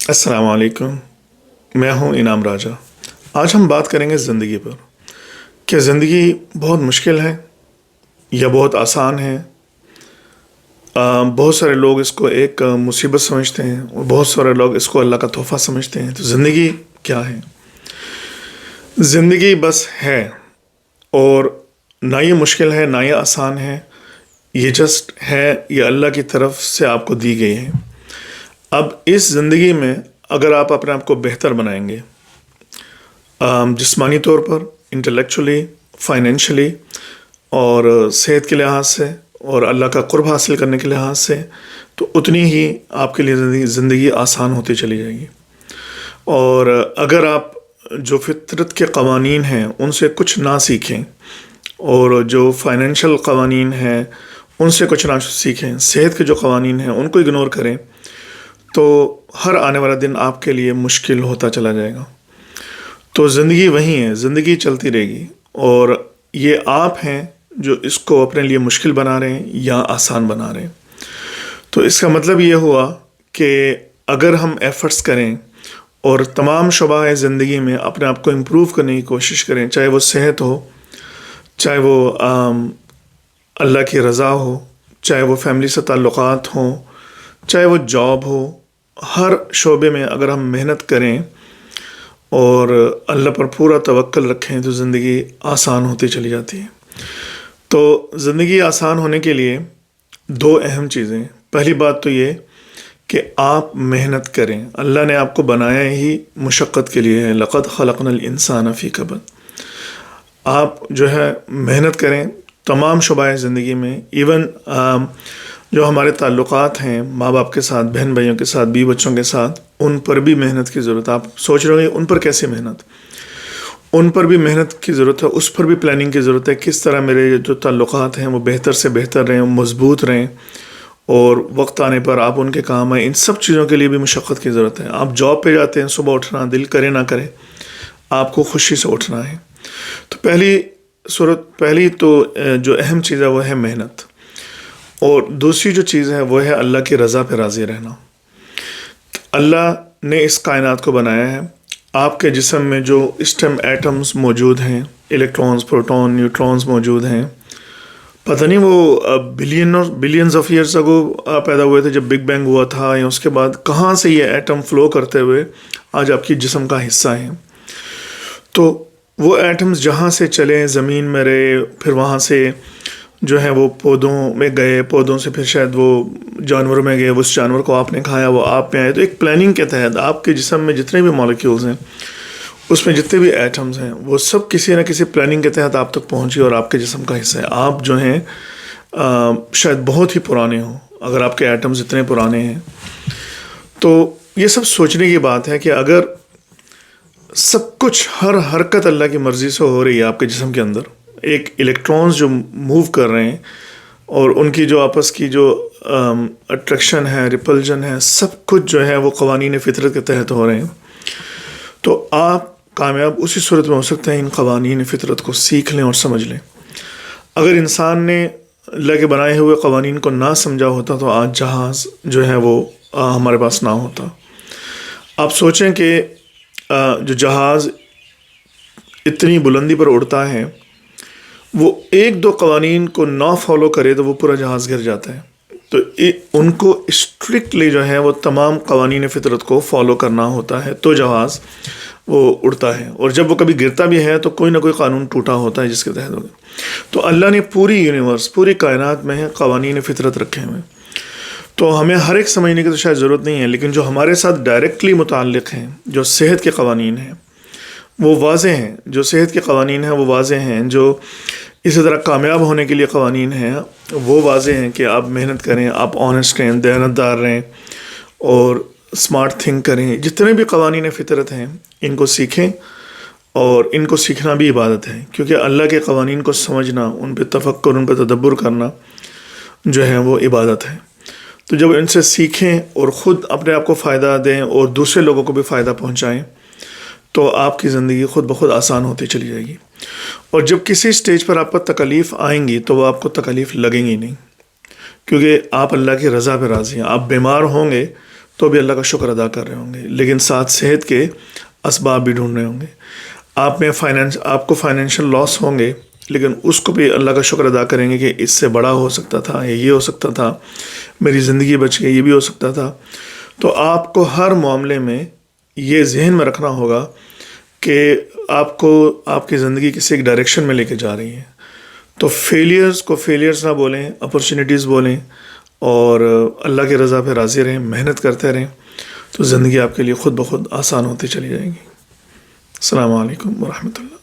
السلام علیکم، میں ہوں انعام راجہ۔ آج ہم بات کریں گے زندگی پر۔ کیا زندگی بہت مشکل ہے یا بہت آسان ہے؟ بہت سارے لوگ اس کو ایک مصیبت سمجھتے ہیں اور بہت سارے لوگ اس کو اللہ کا تحفہ سمجھتے ہیں۔ تو زندگی کیا ہے؟ زندگی بس ہے، اور نہ یہ مشکل ہے نہ یہ آسان ہے، یہ جسٹ ہے، یہ اللہ کی طرف سے آپ کو دی گئی ہے۔ اب اس زندگی میں اگر آپ اپنے آپ کو بہتر بنائیں گے، جسمانی طور پر، انٹلیکچولی، فائنینشلی اور صحت کے لحاظ سے اور اللہ کا قرب حاصل کرنے کے لحاظ سے، تو اتنی ہی آپ کے لیے زندگی آسان ہوتی چلی جائے گی۔ اور اگر آپ جو فطرت کے قوانین ہیں ان سے کچھ نہ سیکھیں، اور جو فائنینشیل قوانین ہیں ان سے کچھ نہ سیکھیں، صحت کے جو قوانین ہیں ان کو اگنور کریں، تو ہر آنے والا دن آپ کے لیے مشکل ہوتا چلا جائے گا۔ تو زندگی وہی ہے، زندگی چلتی رہے گی، اور یہ آپ ہیں جو اس کو اپنے لیے مشکل بنا رہے ہیں یا آسان بنا رہے ہیں۔ تو اس کا مطلب یہ ہوا کہ اگر ہم ایفرٹس کریں اور تمام شعبہ زندگی میں اپنے آپ کو امپروو کرنے کی کوشش کریں، چاہے وہ صحت ہو، چاہے وہ اللہ کی رضا ہو، چاہے وہ فیملی سے تعلقات ہوں، چاہے وہ جاب ہو، ہر شعبے میں اگر ہم محنت کریں اور اللہ پر پورا توکل رکھیں تو زندگی آسان ہوتی چلی جاتی ہے۔ تو زندگی آسان ہونے کے لیے دو اہم چیزیں۔ پہلی بات تو یہ کہ آپ محنت کریں۔ اللہ نے آپ کو بنایا ہی مشقت کے لیے ہے، لقد خلقنا الانسان فی کبد۔ آپ جو ہے محنت کریں تمام شعبۂ زندگی میں، ایون جو ہمارے تعلقات ہیں ماں باپ کے ساتھ، بہن بھائیوں کے ساتھ، بیوی بچوں کے ساتھ، ان پر بھی محنت کی ضرورت ہے۔ آپ سوچ رہے ہوں ان پر کیسے محنت؟ ان پر بھی محنت کی ضرورت ہے، اس پر بھی پلاننگ کی ضرورت ہے، کس طرح میرے جو تعلقات ہیں وہ بہتر سے بہتر رہیں، مضبوط رہیں، اور وقت آنے پر آپ ان کے کام آئیں۔ ان سب چیزوں کے لیے بھی مشقت کی ضرورت ہے۔ آپ جاب پہ جاتے ہیں، صبح اٹھنا دل کرے نہ کرے، آپ کو خوشی سے اٹھنا ہے۔ تو پہلی تو جو اہم چیز ہے وہ ہے محنت، اور دوسری جو چیز ہے وہ ہے اللہ کی رضا پہ راضی رہنا۔ اللہ نے اس کائنات کو بنایا ہے۔ آپ کے جسم میں جو اسٹم ایٹمز موجود ہیں، الیکٹرونز، پروٹون، نیوٹرونز موجود ہیں، پتہ نہیں وہ بلینز آف ایئرس اگو پیدا ہوئے تھے جب بگ بینگ ہوا تھا، یا اس کے بعد کہاں سے یہ ایٹم فلو کرتے ہوئے آج آپ کی جسم کا حصہ ہیں۔ تو وہ ایٹمز جہاں سے چلے، زمین میں رہے، پھر وہاں سے جو ہے وہ پودوں میں گئے، پودوں سے پھر شاید وہ جانوروں میں گئے، اس جانور کو آپ نے کھایا، وہ آپ میں آئے۔ تو ایک پلاننگ کے تحت آپ کے جسم میں جتنے بھی مالیکیولز ہیں، اس میں جتنے بھی ایٹمز ہیں، وہ سب کسی نہ کسی پلاننگ کے تحت آپ تک پہنچی اور آپ کے جسم کا حصہ ہے۔ آپ جو ہیں شاید بہت ہی پرانے ہوں، اگر آپ کے ایٹمز اتنے پرانے ہیں۔ تو یہ سب سوچنے کی بات ہے کہ اگر سب کچھ، ہر حرکت اللہ کی مرضی سے ہو رہی ہے آپ کے جسم کے اندر، ایک الیکٹرونز جو موو کر رہے ہیں اور ان کی جو آپس کی جو اٹریکشن ہے، ریپلجن ہے، سب کچھ جو ہے وہ قوانین فطرت کے تحت ہو رہے ہیں، تو آپ کامیاب اسی صورت میں ہو سکتے ہیں ان قوانین فطرت کو سیکھ لیں اور سمجھ لیں۔ اگر انسان نے اللہ کے بنائے ہوئے قوانین کو نہ سمجھا ہوتا تو آج جہاز جو ہے وہ ہمارے پاس نہ ہوتا۔ آپ سوچیں کہ جو جہاز اتنی بلندی پر اڑتا ہے، وہ ایک دو قوانین کو نہ فالو کرے تو وہ پورا جہاز گر جاتا ہے۔ تو ان کو اسٹرکٹلی جو ہے وہ تمام قوانین فطرت کو فالو کرنا ہوتا ہے تو جہاز وہ اڑتا ہے، اور جب وہ کبھی گرتا بھی ہے تو کوئی نہ کوئی قانون ٹوٹا ہوتا ہے جس کے تحت ہوگا۔ تو اللہ نے پوری یونیورس، پوری کائنات میں قوانین فطرت رکھے ہوئے، تو ہمیں ہر ایک سمجھنے کی تو شاید ضرورت نہیں ہے، لیکن جو ہمارے ساتھ ڈائریکٹلی متعلق ہیں، جو صحت کے قوانین ہیں وہ واضح ہیں، جو صحت کے قوانین ہیں وہ واضح ہیں، جو اسی طرح کامیاب ہونے کے لیے قوانین ہیں وہ واضح ہیں کہ آپ محنت کریں، آپ آنیسٹ رہیں، دیانتدار رہیں، اور اسمارٹ تھنک کریں۔ جتنے بھی قوانین فطرت ہیں ان کو سیکھیں، اور ان کو سیکھنا بھی عبادت ہے، کیونکہ اللہ کے قوانین کو سمجھنا، ان پہ تفکر، ان پہ تدبر کرنا جو ہے وہ عبادت ہے۔ تو جب ان سے سیکھیں اور خود اپنے آپ کو فائدہ دیں اور دوسرے لوگوں کو بھی فائدہ پہنچائیں تو آپ کی زندگی خود بخود آسان ہوتی چلی جائے گی۔ اور جب کسی سٹیج پر آپ پر تکلیف آئیں گی تو وہ آپ کو تکلیف لگیں گی نہیں، کیونکہ آپ اللہ کی رضا پہ راضی ہیں۔ آپ بیمار ہوں گے تو بھی اللہ کا شکر ادا کر رہے ہوں گے، لیکن ساتھ صحت کے اسباب بھی ڈھونڈ رہے ہوں گے۔ آپ کو فائنینشیل لاس ہوں گے، لیکن اس کو بھی اللہ کا شکر ادا کریں گے کہ اس سے بڑا ہو سکتا تھا، یا یہ ہو سکتا تھا، میری زندگی بچ گئی، یہ بھی ہو سکتا تھا۔ تو آپ کو ہر معاملے میں یہ ذہن میں رکھنا ہوگا کہ آپ کو آپ کی زندگی کسی ایک ڈائریکشن میں لے کے جا رہی ہے۔ تو فیلیئرز کو فیلیئرز نہ بولیں، اپرچونیٹیز بولیں، اور اللہ کی رضا پہ راضی رہیں، محنت کرتے رہیں، تو زندگی آپ کے لیے خود بخود آسان ہوتی چلی جائے گی۔ السلام علیکم ورحمۃ اللہ۔